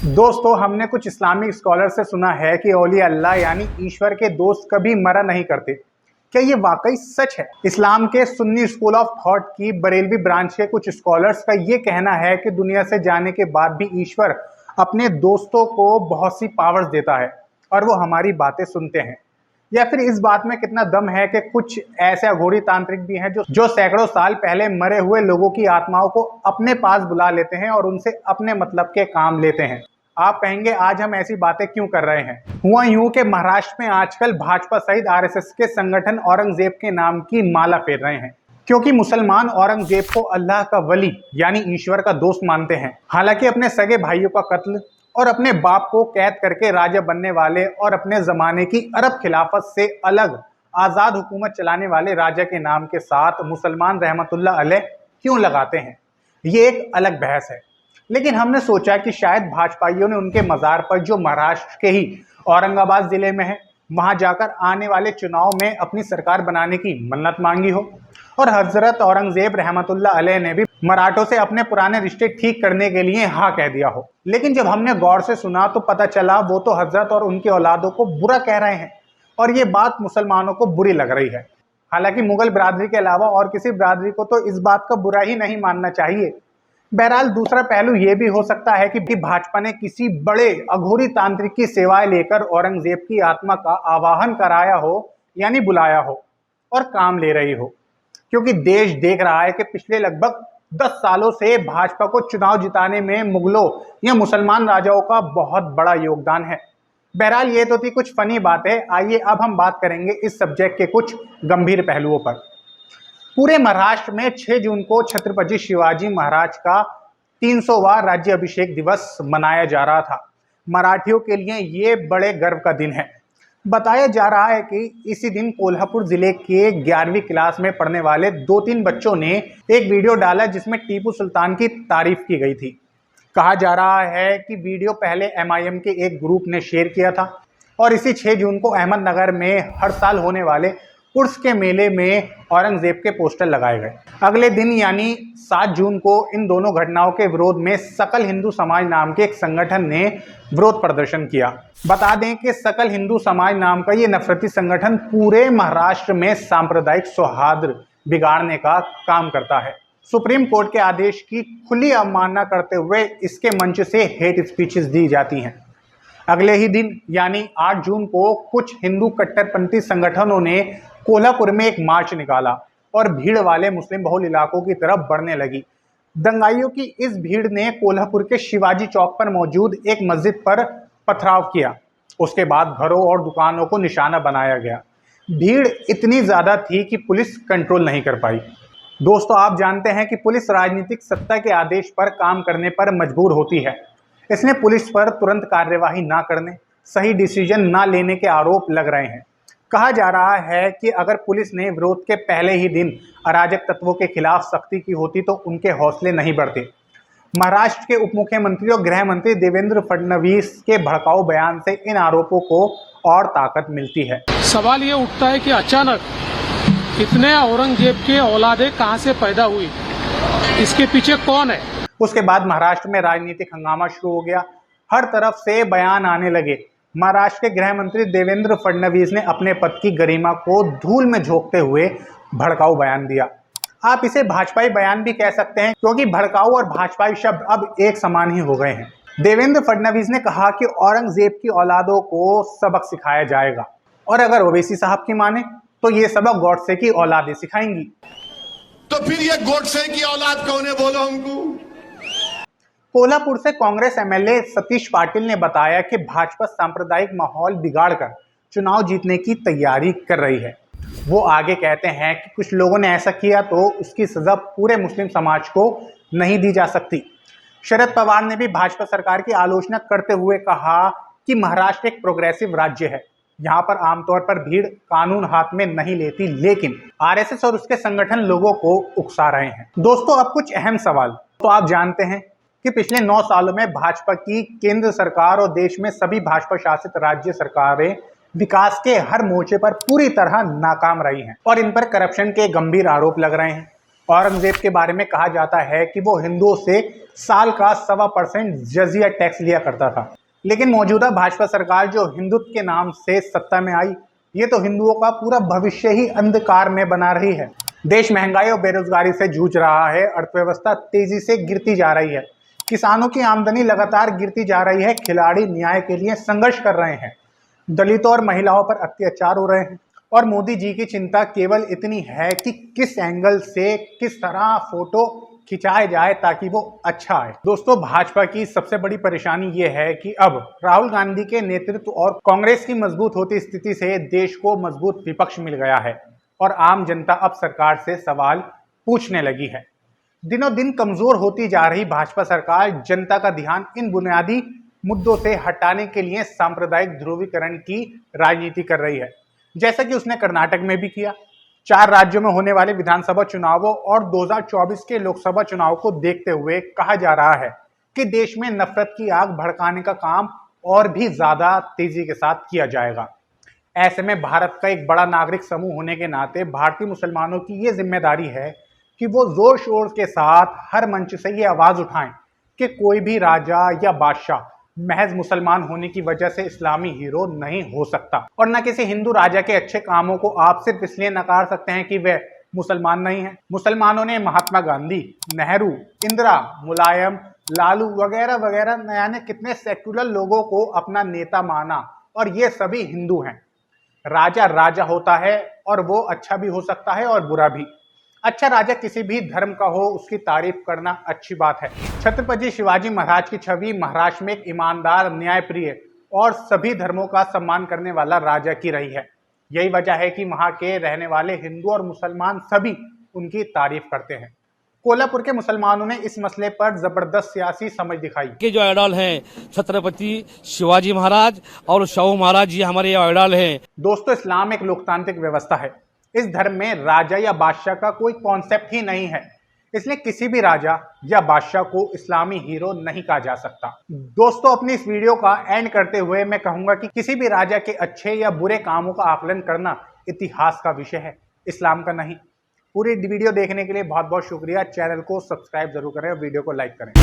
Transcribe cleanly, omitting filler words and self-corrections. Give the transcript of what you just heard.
दोस्तों, हमने कुछ इस्लामिक स्कॉलर से सुना है कि औलिया अल्लाह यानी ईश्वर के दोस्त कभी मरा नहीं करते। क्या ये वाकई सच है? इस्लाम के सुन्नी स्कूल ऑफ थॉट की बरेलवी ब्रांच के कुछ स्कॉलर्स का ये कहना है कि दुनिया से जाने के बाद भी ईश्वर अपने दोस्तों को बहुत सी पावर्स देता है और वो हमारी बातें सुनते हैं। या फिर इस बात में कितना दम है कि कुछ ऐसे अघोरी तांत्रिक भी हैं जो सैकड़ों साल पहले मरे हुए लोगों की आत्माओं को अपने पास बुला लेते हैं और उनसे अपने मतलब के काम लेते हैं। आप कहेंगे आज हम ऐसी बातें क्यों कर रहे हैं? हुआ यूं कि महाराष्ट्र में आजकल भाजपा सहित आरएसएस के संगठन औरंगजेब के नाम की माला फेर रहे हैं, क्योंकि मुसलमान औरंगजेब को अल्लाह का वली यानी ईश्वर का दोस्त मानते हैं। हालांकि अपने सगे भाइयों का कत्ल और अपने बाप को कैद करके राजा बनने वाले और अपने जमाने की अरब खिलाफत से अलग आजाद हुकूमत चलाने वाले राजा के नाम के साथ मुसलमान रहमतुल्लाह अलैह क्यों लगाते हैं, ये एक अलग बहस है। लेकिन हमने सोचा कि शायद भाजपाइयों ने उनके मज़ार पर, जो महाराष्ट्र के ही औरंगाबाद जिले में है, वहां जाकर आने वाले चुनाव में अपनी सरकार बनाने की मन्नत मांगी हो और हजरत औरंगजेब रहमतुल्लाह अलैह ने भी मराठों से अपने पुराने रिश्ते ठीक करने के लिए हाँ कह दिया हो। लेकिन जब हमने गौर से सुना तो पता चला वो तो हजरत और उनकी औलादों को बुरा कह रहे हैं और ये बात मुसलमानों को बुरी लग रही है। हालांकि मुगल बिरादरी के अलावा और किसी बिरादरी को तो इस बात का बुरा ही नहीं मानना चाहिए। बहरहाल दूसरा पहलू यह भी हो सकता है कि भाजपा ने किसी बड़े अघोरी तांत्रिक की सेवाएं लेकर औरंगजेब की आत्मा का आवाहन कराया हो यानी बुलाया हो और काम ले रही हो, क्योंकि देश देख रहा है कि पिछले लगभग 10 सालों से भाजपा को चुनाव जिताने में मुगलों या मुसलमान राजाओं का बहुत बड़ा योगदान है। बहरहाल ये तो थी कुछ फनी बातें। आइए अब हम बात करेंगे इस सब्जेक्ट के कुछ गंभीर पहलुओं पर। पूरे महाराष्ट्र में 6 जून को छत्रपति शिवाजी महाराज का 300वां राज्य अभिषेक दिवस मनाया जा रहा था। मराठियों के लिए ये बड़े गर्व का दिन है। बताया जा रहा है कि इसी दिन कोल्हापुर जिले के 11वीं क्लास में पढ़ने वाले 2-3 बच्चों ने एक वीडियो डाला जिसमें टीपू सुल्तान की तारीफ की गई थी। कहा जा रहा है कि वीडियो पहले MIM के एक ग्रुप ने शेयर किया था और इसी 6 जून को अहमदनगर में हर साल होने वाले उर्स के मेले में औरंगजेब के पोस्टर लगाए गए। अगले दिन यानी 7 जून को इन दोनों घटनाओं के विरोध में सकल हिंदू समाज नाम के एक संगठन ने विरोध प्रदर्शन किया। बता दें कि सकल हिंदू समाज नाम का ये नफरती संगठन पूरे महाराष्ट्र में सांप्रदायिक सौहार्द बिगाड़ने का काम करता है। सुप्रीम कोर्ट के आदेश की खुली अवमानना करते हुए इसके मंच से हेट स्पीचेस दी जाती हैं। अगले ही दिन यानी 8 जून को कुछ हिंदू कट्टरपंथी संगठनों ने कोल्हापुर में एक मार्च निकाला और भीड़ वाले मुस्लिम बहुल इलाकों की तरफ बढ़ने लगी। दंगाइयों की इस भीड़ ने कोल्हापुर के शिवाजी चौक पर मौजूद एक मस्जिद पर पथराव किया। उसके बाद घरों और दुकानों को निशाना बनाया गया। भीड़ इतनी ज्यादा थी कि पुलिस कंट्रोल नहीं कर पाई। दोस्तों, आप जानते हैं कि पुलिस राजनीतिक सत्ता के आदेश पर काम करने पर मजबूर होती है। इसने पुलिस पर तुरंत कार्यवाही ना करने, सही डिसीजन ना लेने के आरोप लग रहे हैं। कहा जा रहा है कि अगर पुलिस ने विरोध के पहले ही दिन अराजक तत्वों के खिलाफ सख्ती की होती तो उनके हौसले नहीं बढ़ते। महाराष्ट्र के उप मुख्यमंत्री और गृह मंत्री देवेंद्र फडणवीस के भड़काऊ बयान से इन आरोपों को और ताकत मिलती है। सवाल ये उठता है कि अचानक इतने औरंगजेब के औलादे कहां से पैदा हुई, इसके पीछे कौन है? उसके बाद महाराष्ट्र में राजनीतिक हंगामा शुरू हो गया। हर तरफ से बयान आने लगे। महाराष्ट्र के गृह मंत्री देवेंद्र फडणवीस ने अपने पद की गरिमा को धूल में झोंकते हुए भड़काऊ बयान दिया। आप इसे भाजपाई बयान भी कह सकते हैं, क्योंकि भड़काऊ और भाजपाई शब्द अब एक समान ही हो गए हैं। देवेंद्र फडणवीस ने कहा कि औरंगजेब की औलादों को सबक सिखाया जाएगा और अगर ओवैसी साहब की माने तो ये सबक गॉडसे की औलादें सिखाएंगी। तो फिर ये गॉडसे की औलाद कौन है, बोलो हमको। कोल्हापुर से कांग्रेस MLA सतीश पाटिल ने बताया कि भाजपा सांप्रदायिक माहौल बिगाड़कर चुनाव जीतने की तैयारी कर रही है। वो आगे कहते हैं कि कुछ लोगों ने ऐसा किया तो उसकी सजा पूरे मुस्लिम समाज को नहीं दी जा सकती। शरद पवार ने भी भाजपा सरकार की आलोचना करते हुए कहा कि महाराष्ट्र एक प्रोग्रेसिव राज्य है। यहाँ पर आमतौर पर भीड़ कानून हाथ में नहीं लेती, लेकिन RSS और उसके संगठन लोगों को उकसा रहे हैं। दोस्तों, अब कुछ अहम सवाल। तो आप जानते हैं कि पिछले 9 सालों में भाजपा की केंद्र सरकार और देश में सभी भाजपा शासित राज्य सरकारें विकास के हर मोर्चे पर पूरी तरह नाकाम रही हैं और इन पर करप्शन के गंभीर आरोप लग रहे हैं। औरंगजेब के बारे में कहा जाता है कि वो हिंदुओं से साल का 1.25% जजिया टैक्स लिया करता था। लेकिन मौजूदा भाजपा सरकार जो हिंदुत्व के नाम से सत्ता में आई, ये तो हिंदुओं का पूरा भविष्य ही अंधकार में बना रही है। देश महंगाई और बेरोजगारी से जूझ रहा है, अर्थव्यवस्था तेजी से गिरती जा रही है, किसानों की आमदनी लगातार गिरती जा रही है, खिलाड़ी न्याय के लिए संघर्ष कर रहे हैं, दलितों और महिलाओं पर अत्याचार हो रहे हैं और मोदी जी की चिंता केवल इतनी है कि किस एंगल से किस तरह फोटो खिंचाया जाए ताकि वो अच्छा आए। दोस्तों, भाजपा की सबसे बड़ी परेशानी ये है कि अब राहुल गांधी के नेतृत्व और कांग्रेस की मजबूत होती स्थिति से देश को मजबूत विपक्ष मिल गया है और आम जनता अब सरकार से सवाल पूछने लगी है। दिनों दिन कमजोर होती जा रही भाजपा सरकार जनता का ध्यान इन बुनियादी मुद्दों से हटाने के लिए सांप्रदायिक ध्रुवीकरण की राजनीति कर रही है, जैसा कि उसने कर्नाटक में भी किया। 4 राज्यों में होने वाले विधानसभा चुनावों और 2024 के लोकसभा चुनाव को देखते हुए कहा जा रहा है कि देश में नफरत की आग भड़काने का काम और भी ज्यादा तेजी के साथ किया जाएगा। ऐसे में भारत का एक बड़ा नागरिक समूह होने के नाते भारतीय मुसलमानों की ये जिम्मेदारी है कि वो जोर शोर के साथ हर मंच से ये आवाज उठाएं कि कोई भी राजा या बादशाह महज मुसलमान होने की वजह से इस्लामी हीरो नहीं हो सकता और न किसी हिंदू राजा के अच्छे कामों को आप सिर्फ इसलिए नकार सकते हैं कि वे मुसलमान नहीं हैं। मुसलमानों ने महात्मा गांधी, नेहरू, इंदिरा, मुलायम, लालू वगैरह वगैरह न जाने कितने सेक्युलर लोगों को अपना नेता माना और ये सभी हिंदू हैं। राजा राजा होता है और वो अच्छा भी हो सकता है और बुरा भी। अच्छा राजा किसी भी धर्म का हो, उसकी तारीफ करना अच्छी बात है। छत्रपति शिवाजी महाराज की छवि महाराष्ट्र में एक ईमानदार, न्यायप्रिय और सभी धर्मों का सम्मान करने वाला राजा की रही है। यही वजह है कि वहां के रहने वाले हिंदू और मुसलमान सभी उनकी तारीफ करते हैं। कोल्हापुर के मुसलमानों ने इस मसले पर जबरदस्त सियासी समझ दिखाई। के जो आइडल हैं छत्रपति शिवाजी महाराज और शाहू महाराज जी हमारे आइडल हैं। दोस्तों, इस्लाम एक लोकतांत्रिक व्यवस्था है। इस धर्म में राजा या बादशाह का कोई कॉन्सेप्ट ही नहीं है, इसलिए किसी भी राजा या बादशाह को इस्लामी हीरो नहीं कहा जा सकता। दोस्तों, अपनी इस वीडियो का एंड करते हुए मैं कहूंगा कि किसी भी राजा के अच्छे या बुरे कामों का आकलन करना इतिहास का विषय है, इस्लाम का नहीं। पूरी वीडियो देखने के लिए बहुत बहुत शुक्रिया। चैनल को सब्सक्राइब जरूर करें और वीडियो को लाइक करें।